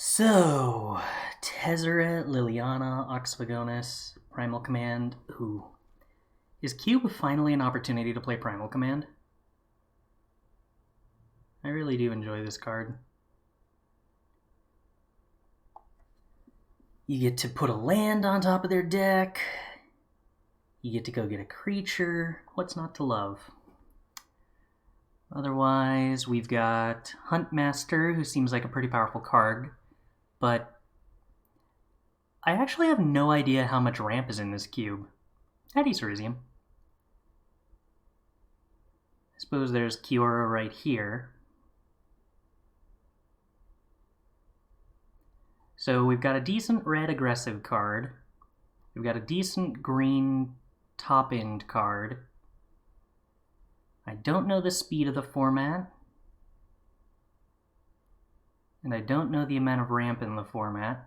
So, Tezzeret, Liliana, Oxvagonus, Primal Command. Ooh. Is Cube finally an opportunity to play Primal Command? I really do enjoy this card. You get to put a land on top of their deck. You get to go get a creature. What's not to love? Otherwise, we've got Huntmaster, who seems like a pretty powerful card, but I actually have no idea how much ramp is in this cube. Addis Elysium. I suppose there's Kiora right here. So we've got a decent red aggressive card. We've got a decent green top end card. I don't know the speed of the format. And I don't know the amount of ramp in the format.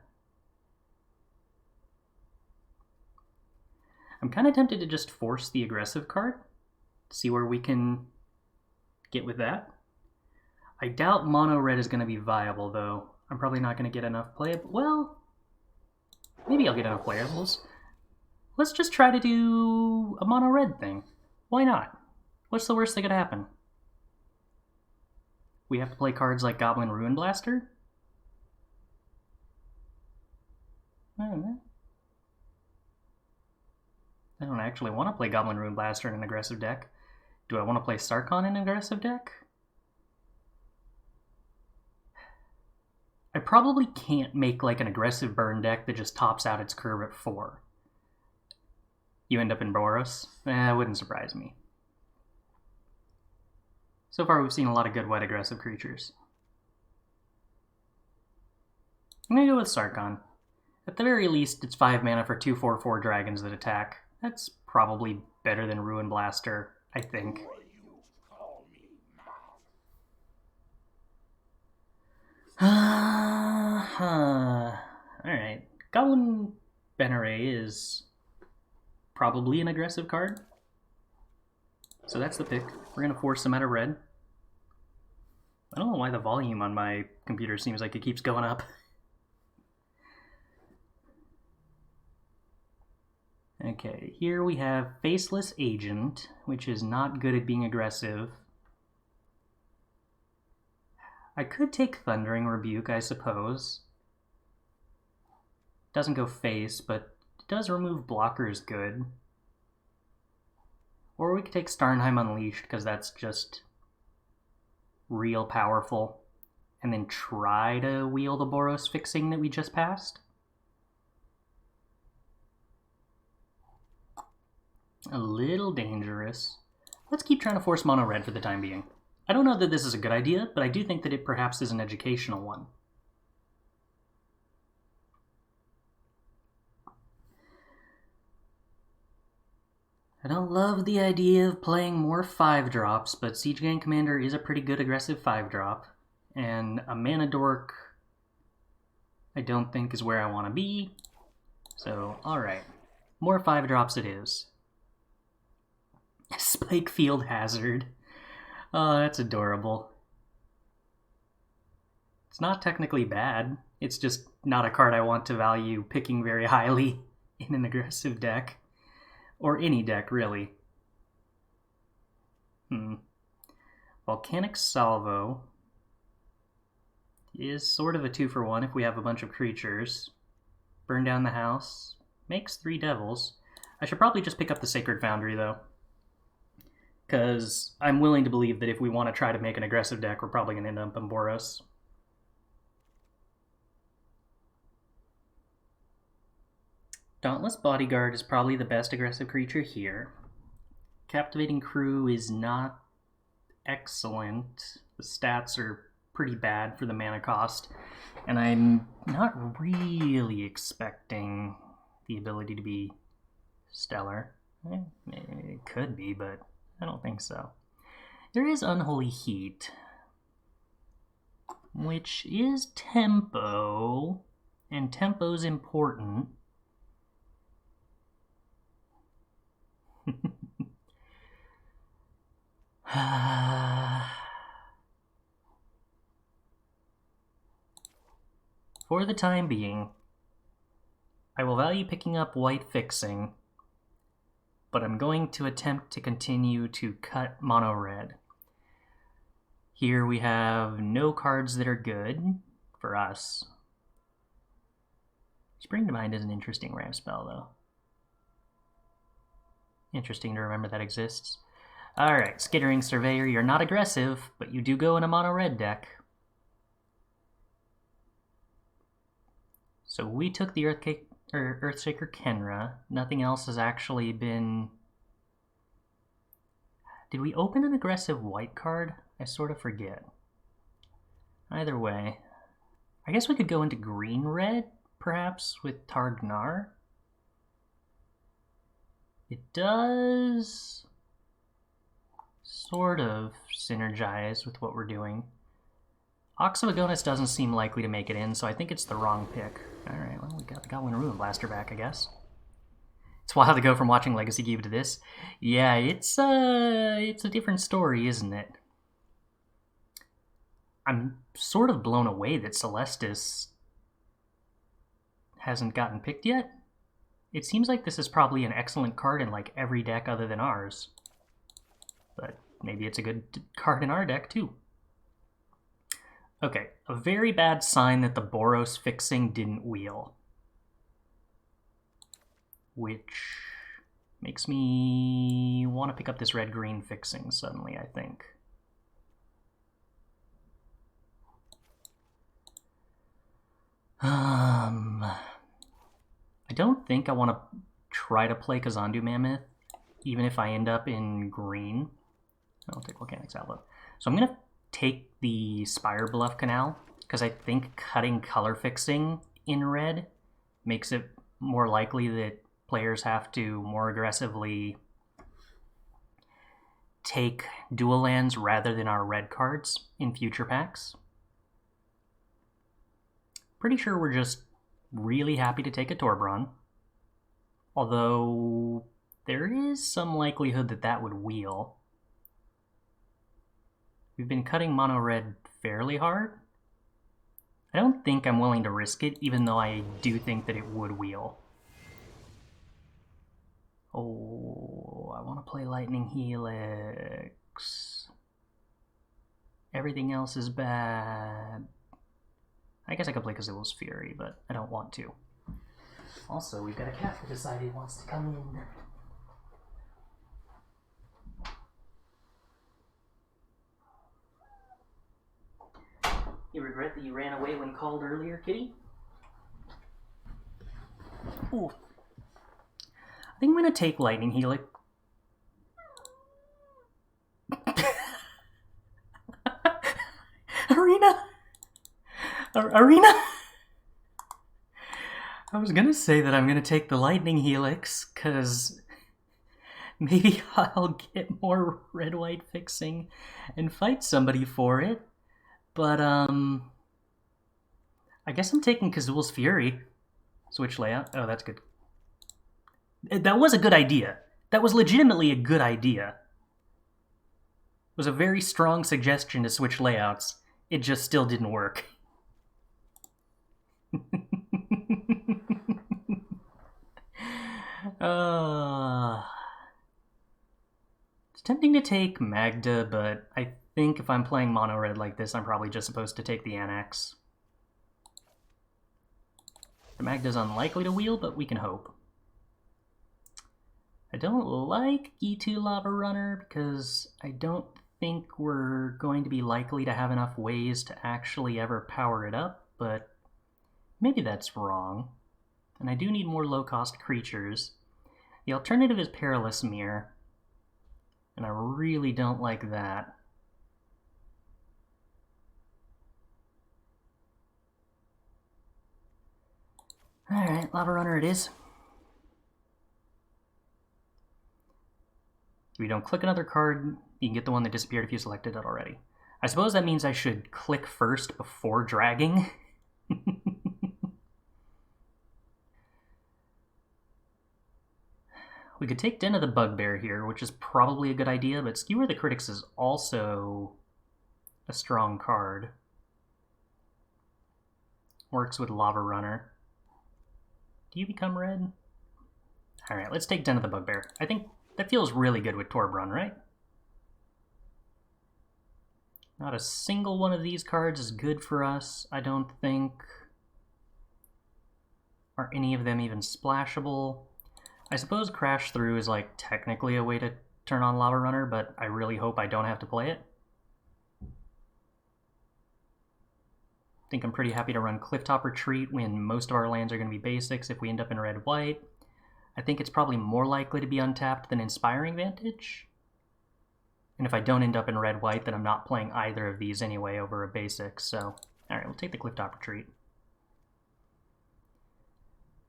I'm kind of tempted to just force the aggressive card. See where we can get with that. I doubt mono red is going to be viable though. I'm probably not going to get enough playable. Well, maybe I'll get enough playables. Let's just try to do a mono red thing. Why not? What's the worst that could happen? We have to play cards like Goblin Ruin Blaster? I don't know. I don't actually want to play Goblin Ruin Blaster in an aggressive deck. Do I want to play Sarkhan in an aggressive deck? I probably can't make like an aggressive burn deck that just tops out its curve at 4. You end up in Boros? It wouldn't surprise me. So far we've seen a lot of good wet aggressive creatures. I'm going to go with Sarkhan. At the very least, it's 5 mana for 2/4/4 dragons that attack. That's probably better than Ruin Blaster, I think. Alright. Goblin Benere is probably an aggressive card. So that's the pick. We're going to force him out of red. I don't know why the volume on my computer seems like it keeps going up. Okay, here we have Faceless Agent, which is not good at being aggressive. I could take Thundering Rebuke, I suppose. Doesn't go face, but it does remove blockers good. Or we could take Starnheim Unleashed, because that's just real powerful. And then try to wheel the Boros fixing that we just passed. A little dangerous. Let's keep trying to force mono red for the time being. I don't know that this is a good idea, but I do think that it perhaps is an educational one. I don't love the idea of playing more 5-drops, but Siege Gang Commander is a pretty good aggressive 5-drop, and a Mana Dork I don't think is where I want to be, so alright. More 5-drops it is. Spike Field Hazard. Oh, that's adorable. It's not technically bad. It's just not a card I want to value picking very highly in an aggressive deck. Or any deck, really. Volcanic Salvo is sort of a 2-for-1 if we have a bunch of creatures. Burn down the house. Makes 3 devils. I should probably just pick up the Sacred Foundry, though. Because I'm willing to believe that if we want to try to make an aggressive deck, we're probably going to end up in Boros. Dauntless Bodyguard is probably the best aggressive creature here. Captivating Crew is not excellent. The stats are pretty bad for the mana cost, and I'm not really expecting the ability to be stellar. It could be, but I don't think so. There is Unholy Heat, which is tempo, and tempo's important. for the time being, I will value picking up white fixing, but I'm going to attempt to continue to cut mono red. Here we have no cards that are good for us. Spring to Mind is an interesting ramp spell, though. Interesting to remember that exists. Alright, Skittering Surveyor, you're not aggressive, but you do go in a mono-red deck. So we took the Earthshaker Kenra. Nothing else has actually been... Did we open an aggressive white card? I sort of forget. Either way, I guess we could go into green-red, perhaps, with Targnar. It does sort of synergize with what we're doing. Ox of Agonis doesn't seem likely to make it in, so I think it's the wrong pick. Alright, well, we got one Ruin Blaster back, I guess. It's wild to go from watching Legacy Cube to this. Yeah, it's a different story, isn't it? I'm sort of blown away that Celestis hasn't gotten picked yet. It seems like this is probably an excellent card in like every deck other than ours. But maybe it's a good card in our deck too. Okay, a very bad sign that the Boros fixing didn't wheel. Which makes me want to pick up this red-green fixing suddenly, I think. I don't think I want to try to play Kazandu Mammoth, even if I end up in green. I'll take Volcanics Outlook. So I'm going to take the Spire Bluff Canal, because I think cutting color fixing in red makes it more likely that players have to more aggressively take dual lands rather than our red cards in future packs. Pretty sure we're just really happy to take a Torbran, although there is some likelihood that that would wheel. We've been cutting mono red fairly hard. I don't think I'm willing to risk it, even though I do think that it would wheel. Oh, I want to play Lightning Helix. Everything else is bad. I guess I could play Kazil's Fury, but I don't want to. Also, we've got a cat that decided he wants to come in. You regret that you ran away when called earlier, kitty? Ooh. I think I'm going to take Lightning Helix. Arena! Arena! I was going to say that I'm going to take the Lightning Helix, because maybe I'll get more red-white fixing and fight somebody for it. But, I guess I'm taking Kazul's Fury. Switch layout. Oh, that's good. That was a good idea. That was legitimately a good idea. It was a very strong suggestion to switch layouts. It just still didn't work. It's tempting to take Magda, but I think if I'm playing mono red like this, I'm probably just supposed to take the Annex. The Magda's unlikely to wheel, but we can hope. I don't like E2 Lava Runner because I don't think we're going to be likely to have enough ways to actually ever power it up, but maybe that's wrong. And I do need more low-cost creatures. The alternative is Perilous Mirror, and I really don't like that. Alright, Lava Runner it is. If you don't click another card, you can get the one that disappeared if you selected it already. I suppose that means I should click first before dragging. We could take Den of the Bugbear here, which is probably a good idea, but Skewer the Critics is also a strong card. works with Lava Runner. Do you become red? Alright, let's take Den of the Bugbear. I think that feels really good with Torbran, right? Not a single one of these cards is good for us, I don't think. Are any of them even splashable? I suppose Crash Through is like technically a way to turn on Lava Runner, but I really hope I don't have to play it. I think I'm pretty happy to run Clifftop Retreat when most of our lands are going to be basics if we end up in red-white. I think it's probably more likely to be untapped than Inspiring Vantage. And if I don't end up in red-white, then I'm not playing either of these anyway over a basic, so... Alright, we'll take the Clifftop Retreat.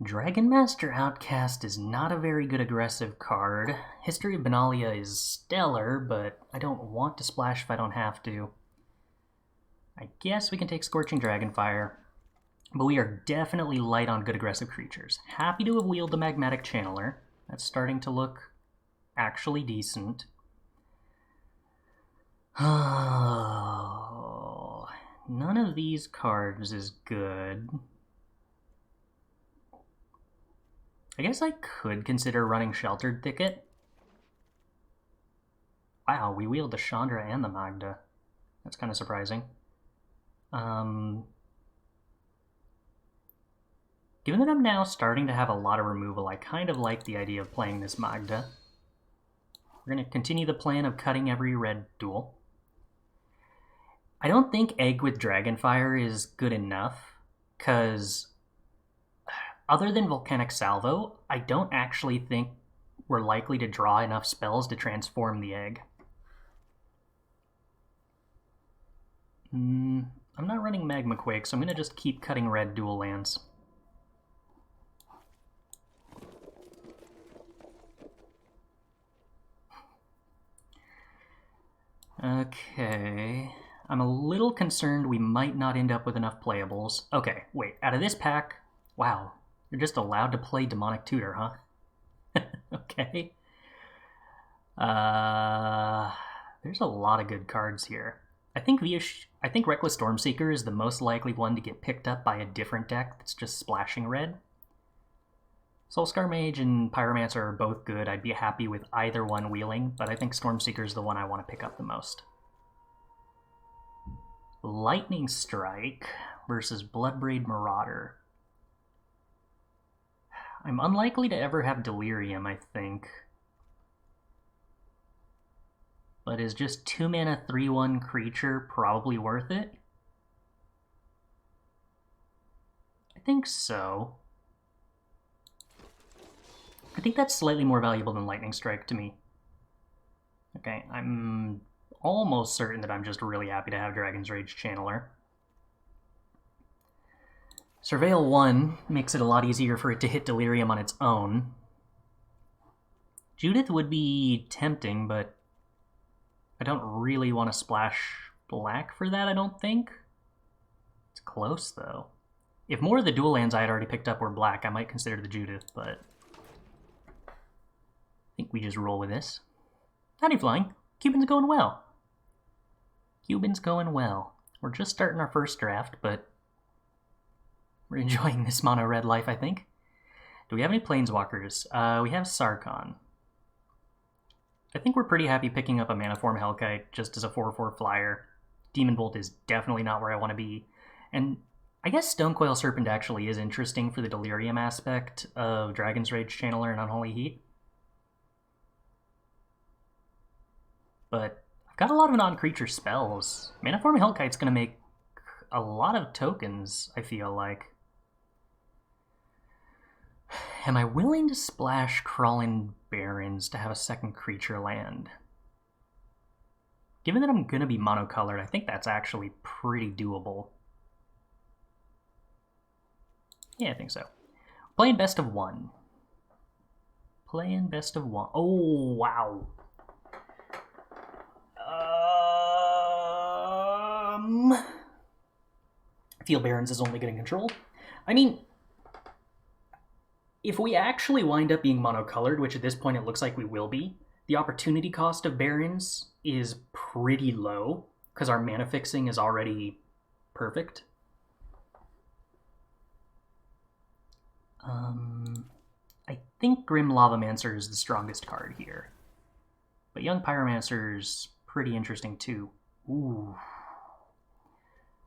Dragon Master Outcast is not a very good aggressive card. History of Benalia is stellar, but I don't want to splash if I don't have to. I guess we can take Scorching Dragonfire, but we are definitely light on good aggressive creatures. Happy to have wheeled the Magmatic Channeler. That's starting to look actually decent. Oh, none of these cards is good. I guess I could consider running Sheltered Thicket. Wow, we wheeled the Chandra and the Magda. That's kind of surprising. Given that I'm now starting to have a lot of removal, I kind of like the idea of playing this Magda. We're going to continue the plan of cutting every red duel. I don't think Egg with Dragonfire is good enough, because other than Volcanic Salvo, I don't actually think we're likely to draw enough spells to transform the Egg. I'm not running Magma Quake, so I'm going to just keep cutting red dual lands. Okay, I'm a little concerned we might not end up with enough playables. Okay, wait, out of this pack, wow, you're just allowed to play Demonic Tutor, huh? Okay. There's a lot of good cards here. I think Reckless Stormseeker is the most likely one to get picked up by a different deck that's just splashing red. Soulscar Mage and Pyromancer are both good. I'd be happy with either one wheeling, but I think Stormseeker is the one I want to pick up the most. Lightning Strike versus Bloodbraid Marauder. I'm unlikely to ever have Delirium, I think. But is just 2-mana 3/1 creature probably worth it? I think so. I think that's slightly more valuable than Lightning Strike to me. Okay, I'm almost certain that I'm just really happy to have Dragon's Rage Channeler. Surveil 1 makes it a lot easier for it to hit Delirium on its own. Judith would be tempting, but I don't really want to splash black for that, I don't think. It's close, though. If more of the dual lands I had already picked up were black, I might consider the Judith, but I think we just roll with this. Howdy, Flying. Cuban's going well. Cuban's going well. We're just starting our first draft, but we're enjoying this mono red life, I think. Do we have any Planeswalkers? We have Sarkhan. I think we're pretty happy picking up a Manaform Hellkite just as a 4/4 flyer. Demon Bolt is definitely not where I want to be. And I guess Stonecoil Serpent actually is interesting for the Delirium aspect of Dragon's Rage Channeler and Unholy Heat. But I've got a lot of non-creature spells. Manaform Hellkite's going to make a lot of tokens, I feel like. Am I willing to splash Crawling Barrens to have a second creature land? Given that I'm going to be monocolored, I think that's actually pretty doable. Yeah, I think so. Playing best of one. Playing best of one. Oh, wow. Field Barrens is only getting control. I mean, if we actually wind up being monocolored, which at this point it looks like we will be, the opportunity cost of Barrens is pretty low, because our mana fixing is already perfect. I think Grim Lavamancer is the strongest card here. But Young Pyromancer's pretty interesting too. Ooh.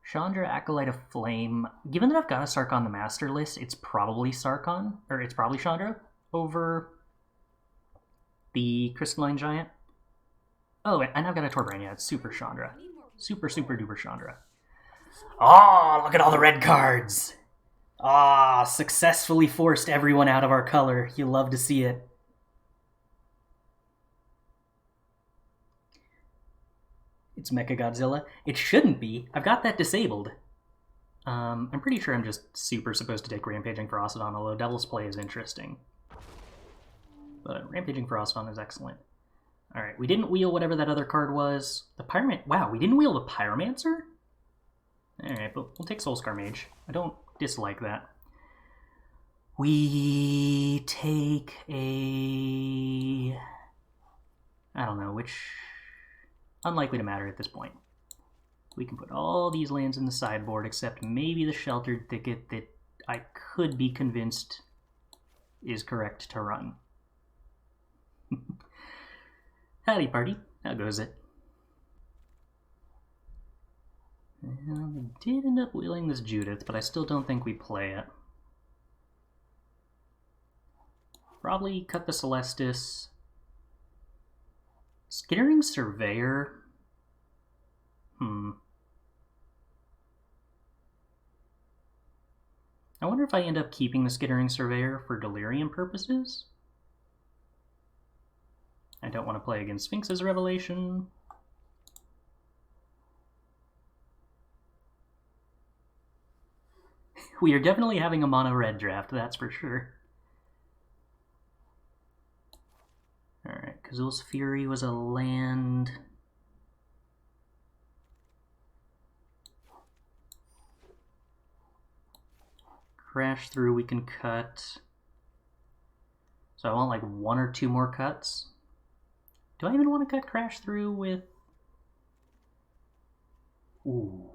Chandra, Acolyte of Flame. Given that I've got a Sark on the master list, it's probably Sarkon, or it's probably Chandra over the Crystalline Giant. Oh, and I've got a Torbrain. Yeah, it's Super Chandra. Super, super duper Chandra. Oh, look at all the red cards! Ah, successfully forced everyone out of our color. You love to see it. It's Mechagodzilla. It shouldn't be. I've got that disabled. I'm pretty sure I'm just super supposed to take Rampaging Ferocidon, although Devil's Play is interesting. But Rampaging Ferocidon is excellent. Alright, we didn't wheel whatever that other card was. The Pyromancer. Wow, we didn't wheel the Pyromancer? Alright, but we'll take Soulscar Mage. I don't dislike that. We take a... I don't know, which... Unlikely to matter at this point. We can put all these lands in the sideboard, except maybe the Sheltered Thicket that I could be convinced is correct to run. Howdy, party. How goes it? Well, we did end up wheeling this Judith, but I still don't think we play it. Probably cut the Celestis. Skittering Surveyor. I wonder if I end up keeping the Skittering Surveyor for Delirium purposes. I don't want to play against Sphinx's Revelation. We are definitely having a mono red draft, that's for sure. Alright, Kazul's Fury was a land. Crash Through we can cut. So I want like 1 or 2 more cuts. Do I even want to cut Crash Through with... Ooh.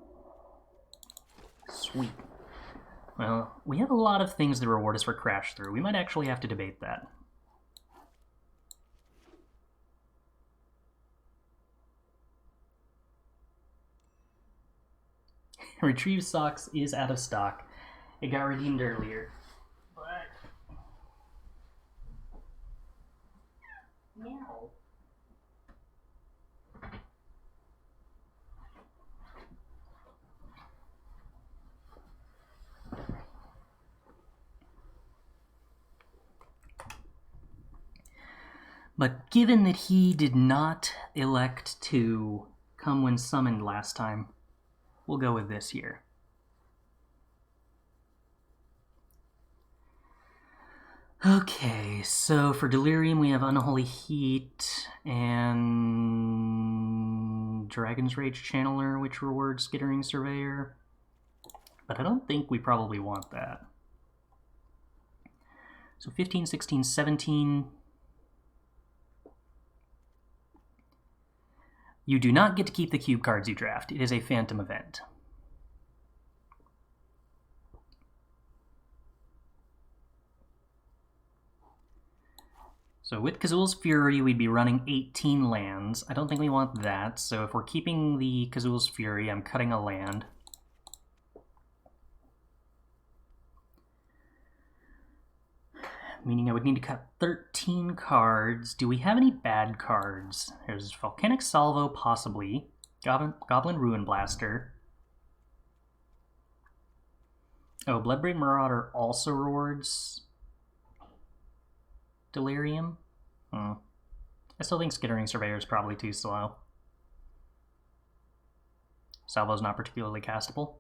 Sweet. Well, we have a lot of things that reward us for Crash Through. We might actually have to debate that. Retrieve Socks is out of stock. It got redeemed earlier. But... Meow. But given that he did not elect to come when summoned last time, we'll go with this here. Okay, so for Delirium we have Unholy Heat and Dragon's Rage Channeler, which rewards Skittering Surveyor. But I don't think we probably want that. So 15, 16, 17... You do not get to keep the cube cards you draft. It is a phantom event. So with Kazul's Fury, we'd be running 18 lands. I don't think we want that, so if we're keeping the Kazul's Fury, I'm cutting a land. Meaning I would need to cut 13 cards. Do we have any bad cards? There's Volcanic Salvo, possibly. Goblin Ruin Blaster. Oh, Bloodbraid Marauder also rewards Delirium? I still think Skittering Surveyor is probably too slow. Salvo's not particularly castable.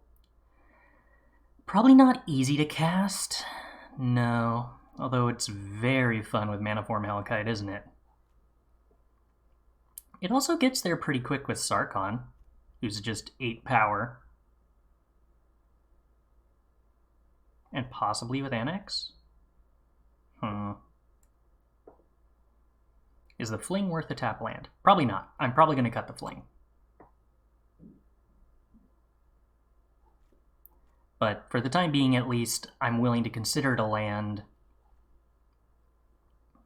Probably not easy to cast. No. Although it's very fun with Maniform Malachite, isn't it? It also gets there pretty quick with Sarkon, who's just 8 power. And possibly with Annex? Is the Fling worth a tap land? Probably not. I'm probably going to cut the Fling. But for the time being, at least, I'm willing to consider it a land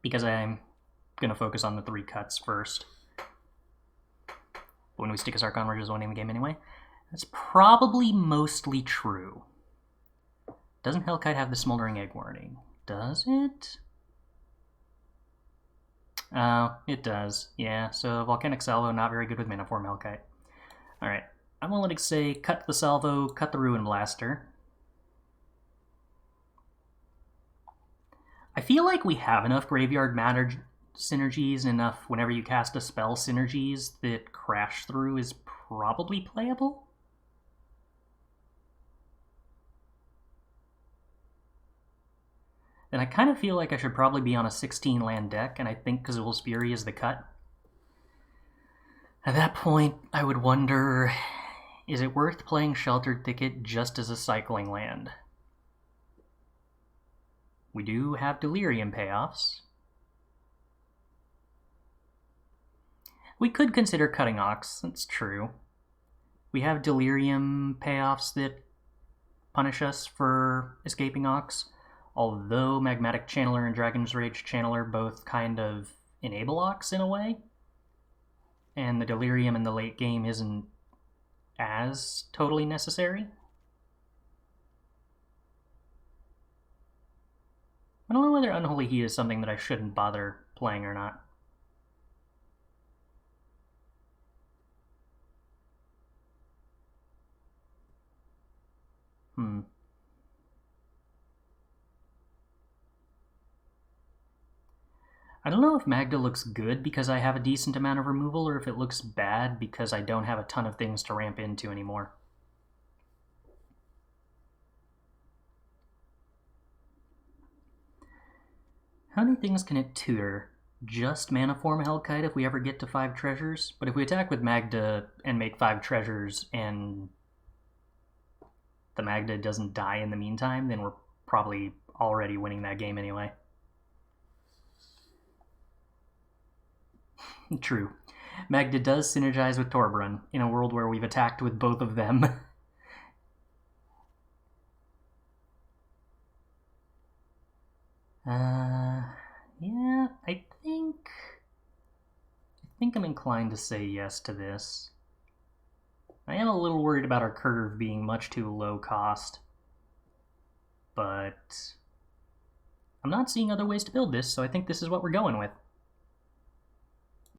because I'm going to focus on the 3 cuts first. When we stick a Sarkhan, we're just winning the game anyway. That's probably mostly true. Doesn't Hellkite have the Smoldering Egg warning? Does it? Oh, it does. Yeah, so Volcanic Salvo, not very good with Mana Form Hellkite. Alright, I'm willing to say cut the Salvo, cut the Ruin Blaster. I feel like we have enough Graveyard Matter synergies, enough whenever you cast a spell synergies that Crash Through is probably playable. And I kind of feel like I should probably be on a 16 land deck, and I think Kazul's Fury is the cut. At that point, I would wonder, is it worth playing Sheltered Thicket just as a cycling land? We do have Delirium payoffs. We could consider cutting Ox, that's true. We have Delirium payoffs that punish us for escaping Ox, although Magmatic Channeler and Dragon's Rage Channeler both kind of enable Ox in a way. And the Delirium in the late game isn't as totally necessary. I don't know whether Unholy Heat is something that I shouldn't bother playing or not. I don't know if Magda looks good because I have a decent amount of removal, or if it looks bad because I don't have a ton of things to ramp into anymore. How many things can it tutor? Just Mana Form Hellkite if we ever get to 5 treasures? But if we attack with Magda and make 5 treasures and the Magda doesn't die in the meantime, then we're probably already winning that game anyway. True. Magda does synergize with Torbran in a world where we've attacked with both of them. Yeah, I think I'm inclined to say yes to this. I am a little worried about our curve being much too low cost, but I'm not seeing other ways to build this, so I think this is what we're going with.